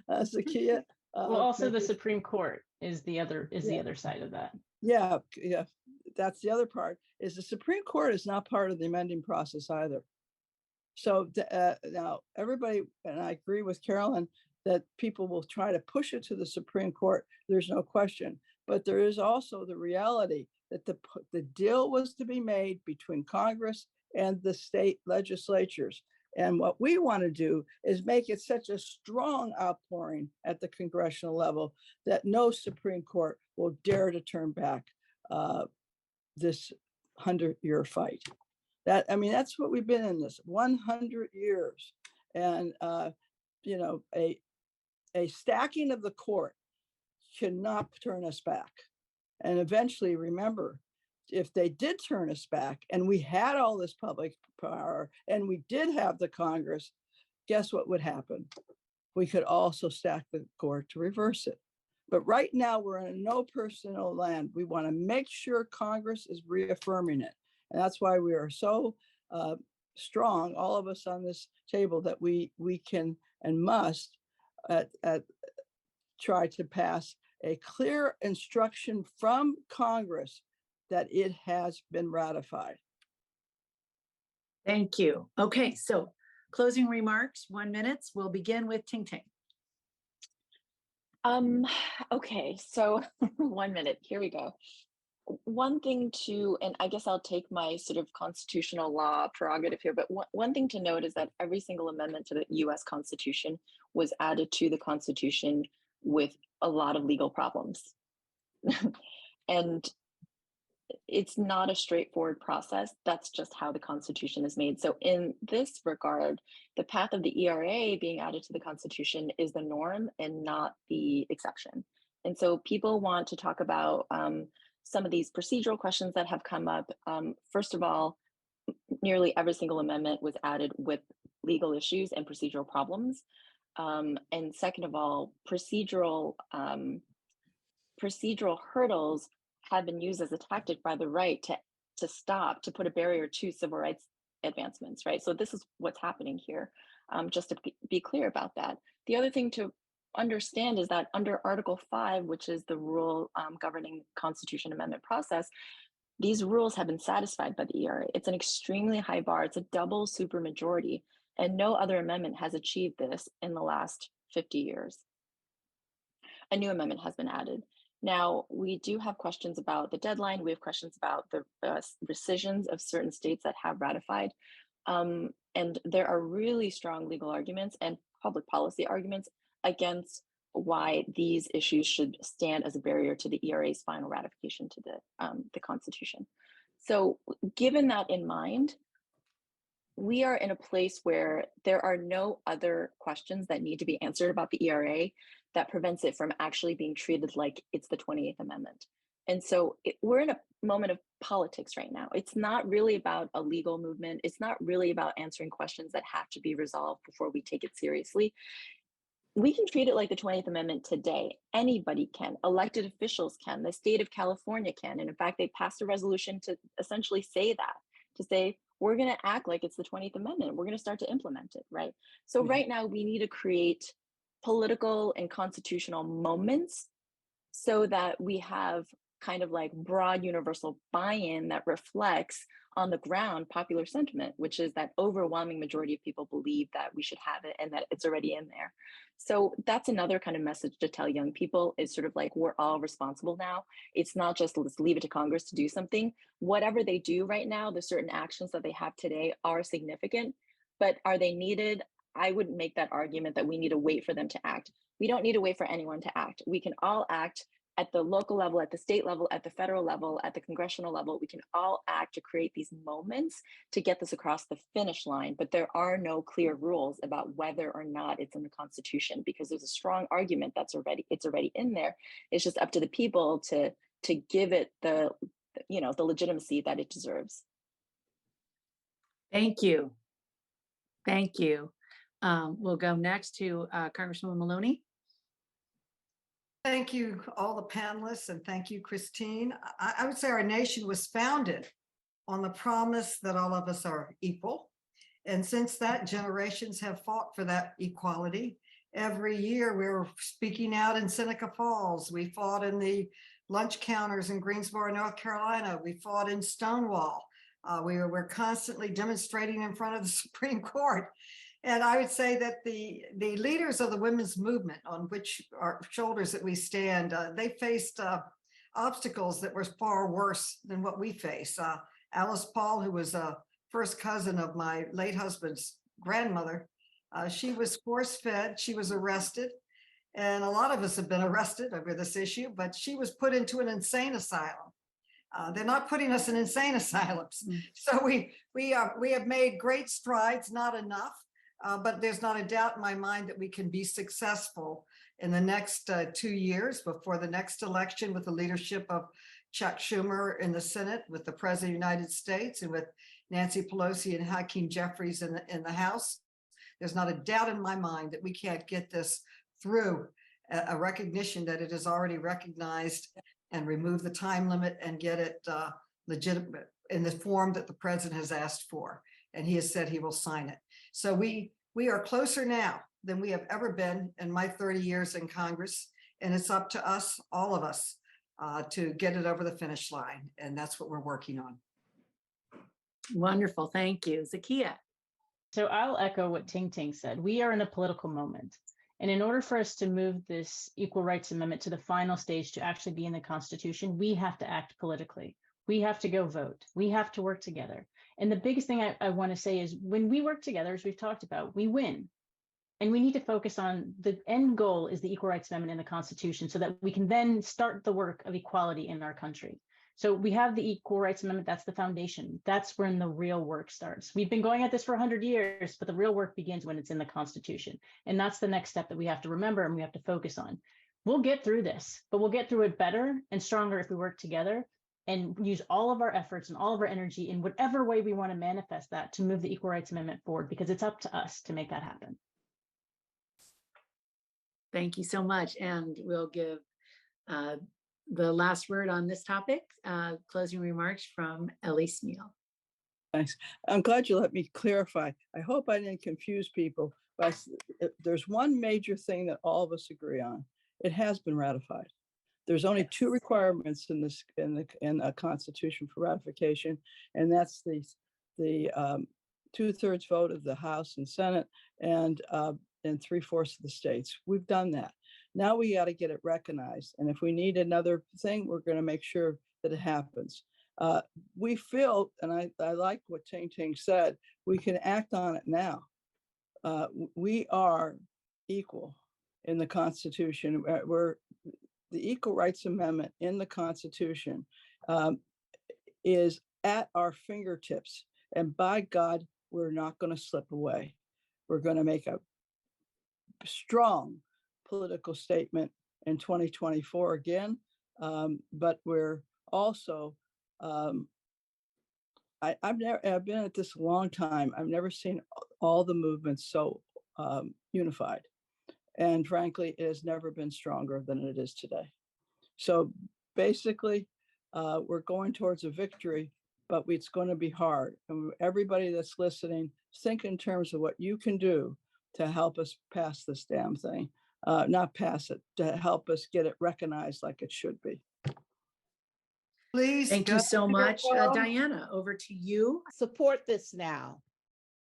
S6: Zakiya.
S5: Well, also the Supreme Court is the other side of that.
S6: Yeah, that's the other part, is the Supreme Court is not part of the amending process either. So now everybody, and I agree with Carolyn, that people will try to push it to the Supreme Court. There's no question. But there is also the reality that the deal was to be made between Congress and the state legislatures. And what we want to do is make it such a strong outpouring at the congressional level that no Supreme Court will dare to turn back this 100-year fight. That's what we've been in this 100 years. And, a stacking of the court cannot turn us back. And eventually, remember, if they did turn us back and we had all this public power and we did have the Congress, guess what would happen? We could also stack the court to reverse it. But right now we're in a no personal land. We want to make sure Congress is reaffirming it. And that's why we are so strong, all of us on this table, that we can and must try to pass a clear instruction from Congress that it has been ratified.
S2: Thank you. Okay, so closing remarks, 1 minute. We'll begin with Ting.
S3: Okay, so 1 minute, here we go. One thing and I guess I'll take my sort of constitutional law prerogative here, but one thing to note is that every single amendment to the US Constitution was added to the Constitution with a lot of legal problems. And it's not a straightforward process. That's just how the Constitution is made. So in this regard, the path of the ERA being added to the Constitution is the norm and not the exception. And so people want to talk about some of these procedural questions that have come up. First of all, nearly every single amendment was added with legal issues and procedural problems. And second of all, procedural hurdles have been used as a tactic by the right to put a barrier to civil rights advancements, right? So this is what's happening here, just to be clear about that. The other thing to understand is that under Article 5, which is the rule governing Constitution amendment process, these rules have been satisfied by the ERA. It's an extremely high bar. It's a double supermajority, and no other amendment has achieved this in the last 50 years. A new amendment has been added. Now, we do have questions about the deadline. We have questions about the rescissions of certain states that have ratified. And there are really strong legal arguments and public policy arguments against why these issues should stand as a barrier to the ERA's final ratification to the Constitution. So given that in mind, we are in a place where there are no other questions that need to be answered about the ERA that prevents it from actually being treated like it's the 28th Amendment. And so we're in a moment of politics right now. It's not really about a legal movement. It's not really about answering questions that have to be resolved before we take it seriously. We can treat it like the 20th Amendment today. Anybody can. Elected officials can. The state of California can. And in fact, they passed a resolution to essentially say that, to say, we're going to act like it's the 20th Amendment. We're going to start to implement it, right? So right now, we need to create political and constitutional moments so that we have kind of like broad universal buy-in that reflects on the ground popular sentiment, which is that overwhelming majority of people believe that we should have it and that it's already in there. So that's another kind of message to tell young people, is sort of like, we're all responsible now. It's not just let's leave it to Congress to do something. Whatever they do right now, the certain actions that they have today are significant, but are they needed? I wouldn't make that argument that we need to wait for them to act. We don't need to wait for anyone to act. We can all act at the local level, at the state level, at the federal level, at the congressional level. We can all act to create these moments to get this across the finish line. But there are no clear rules about whether or not it's in the Constitution, because there's a strong argument that's it's already in there. It's just up to the people to give it the legitimacy that it deserves.
S2: Thank you. Thank you. We'll go next to Congresswoman Maloney.
S4: Thank you, all the panelists, and thank you, Christine. I would say our nation was founded on the promise that all of us are equal. And since that, generations have fought for that equality. Every year we're speaking out in Seneca Falls. We fought in the lunch counters in Greensboro, North Carolina. We fought in Stonewall. We're constantly demonstrating in front of the Supreme Court. And I would say that the leaders of the women's movement, on which our shoulders that we stand, they faced obstacles that were far worse than what we face. Alice Paul, who was a first cousin of my late husband's grandmother, she was force-fed, she was arrested, and a lot of us have been arrested over this issue, but she was put into an insane asylum. They're not putting us in insane asylums. So we have made great strides, not enough. But there's not a doubt in my mind that we can be successful in the next 2 years before the next election, with the leadership of Chuck Schumer in the Senate, with the President of the United States, and with Nancy Pelosi and Hakeem Jeffries in the House. There's not a doubt in my mind that we can't get this through a recognition that it is already recognized, and remove the time limit and get it legitimate in the form that the president has asked for. And he has said he will sign it. So we are closer now than we have ever been in my 30 years in Congress. And it's up to us, all of us, to get it over the finish line. And that's what we're working on.
S2: Wonderful. Thank you. Zakiya.
S5: So I'll echo what Ting said. We are in a political moment. And in order for us to move this Equal Rights Amendment to the final stage to actually be in the Constitution, we have to act politically. We have to go vote. We have to work together. And the biggest thing I want to say is, when we work together, as we've talked about, we win. And we need to focus on the end goal is the Equal Rights Amendment in the Constitution, so that we can then start the work of equality in our country. So we have the Equal Rights Amendment. That's the foundation. That's when the real work starts. We've been going at this for 100 years, but the real work begins when it's in the Constitution. And that's the next step that we have to remember and we have to focus on. We'll get through this, but we'll get through it better and stronger if we work together and use all of our efforts and all of our energy in whatever way we want to manifest that to move the Equal Rights Amendment forward, because it's up to us to make that happen.
S2: Thank you so much. And we'll give the last word on this topic, closing remarks from Ellie Smeal.
S6: Thanks. I'm glad you let me clarify. I hope I didn't confuse people, but there's one major thing that all of us agree on. It has been ratified. There's only two requirements in the Constitution for ratification, and that's the 2/3 vote of the House and Senate, and 3/4 of the states. We've done that. Now we got to get it recognized, and if we need another thing, we're going to make sure that it happens. We feel, and I like what Ting said, we can act on it now. We are equal in the Constitution. The Equal Rights Amendment in the Constitution is at our fingertips. And by God, we're not going to slip away. We're going to make a strong political statement in 2024 again. But we're also, I've been at this a long time. I've never seen all the movements so unified. And frankly, it has never been stronger than it is today. So basically, we're going towards a victory, but it's going to be hard. And everybody that's listening, think in terms of what you can do to help us pass this damn thing. Not pass it, to help us get it recognized like it should be.
S4: Please.
S2: Thank you
S4: go,
S2: so much.
S4: girl.
S2: Diana, over to you.
S1: Support this now.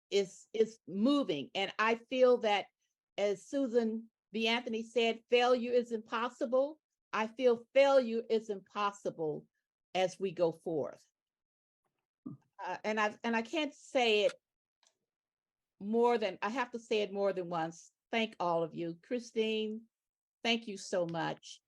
S1: Is moving. And I feel that, as Susan B. Anthony said, failure is impossible. I feel failure is impossible as we go forth. And I can't say it more than, I have to say it more than once. Thank all of you. Christine, thank you so much.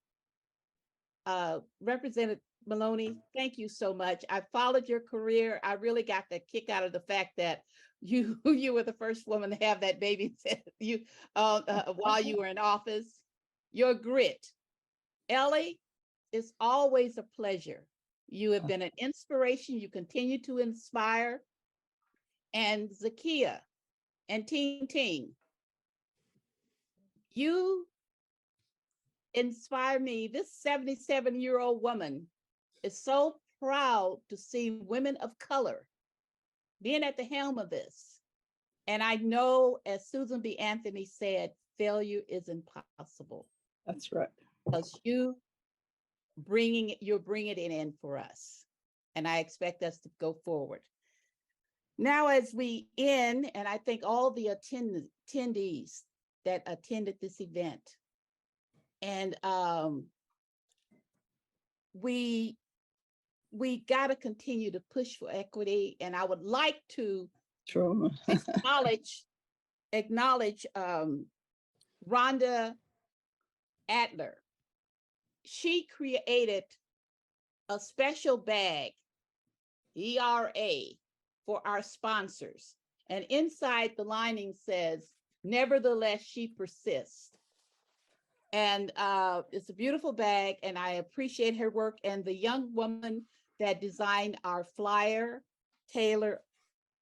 S1: Representative Maloney, thank you so much. I followed your career. I really got the kick out of the fact that you were the first woman to have that baby you while you were in office. Your grit. Ellie, it's always a pleasure. You have been an inspiration. You continue to inspire. And Zakiya and Ting, you inspire me. This 77-year-old woman is so proud to see women of color being at the helm of this. And I know, as Susan B. Anthony said, failure is impossible.
S6: That's right.
S1: Because you're bringing it in for us. And I expect us to go forward. Now, as we end, and I thank all the attendees that attended this event. And we got to continue to push for equity. And I would like to acknowledge Rhonda Adler. She created a special bag, ERA, for our sponsors. And inside the lining says, "Nevertheless, she persists." And it's a beautiful bag, and I appreciate her work. And the young woman that designed our flyer, Taylor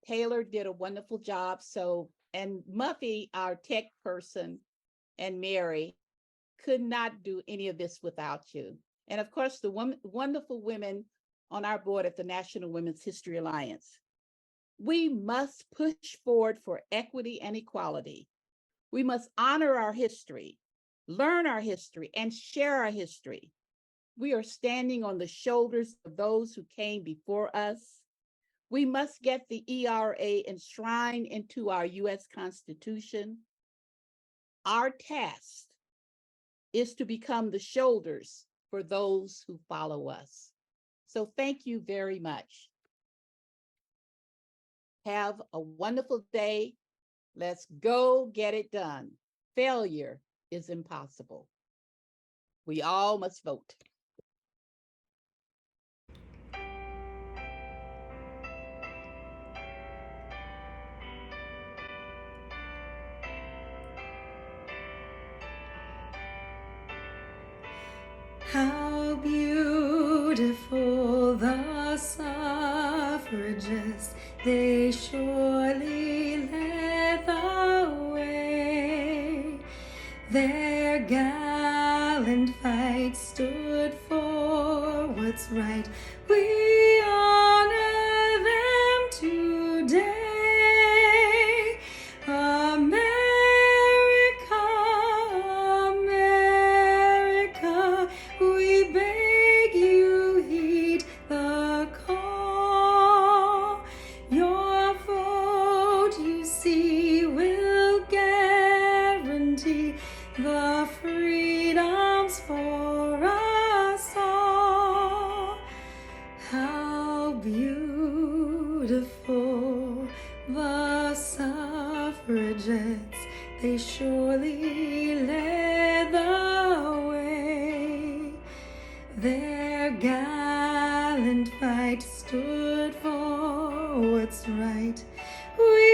S1: did a wonderful job. So, and Muffy, our tech person, and Mary could not do any of this without you. And of course, the wonderful women on our board at the National Women's History Alliance. We must push forward for equity and equality. We must honor our history, learn our history, and share our history. We are standing on the shoulders of those who came before us. We must get the ERA enshrined into our U.S. Constitution. Our task is to become the shoulders for those who follow us. So thank you very much. Have a wonderful day. Let's go get it done. Failure is impossible. We all must vote.
S7: How beautiful the suffragists, they surely led the way. Their gallant fight stood for what's right. We honor them today. America, America, we beg you heed the call. Your vote, you see, will guarantee the freedoms for us all. How beautiful the suffragettes, they surely led the way. Their gallant fight stood for what's right. We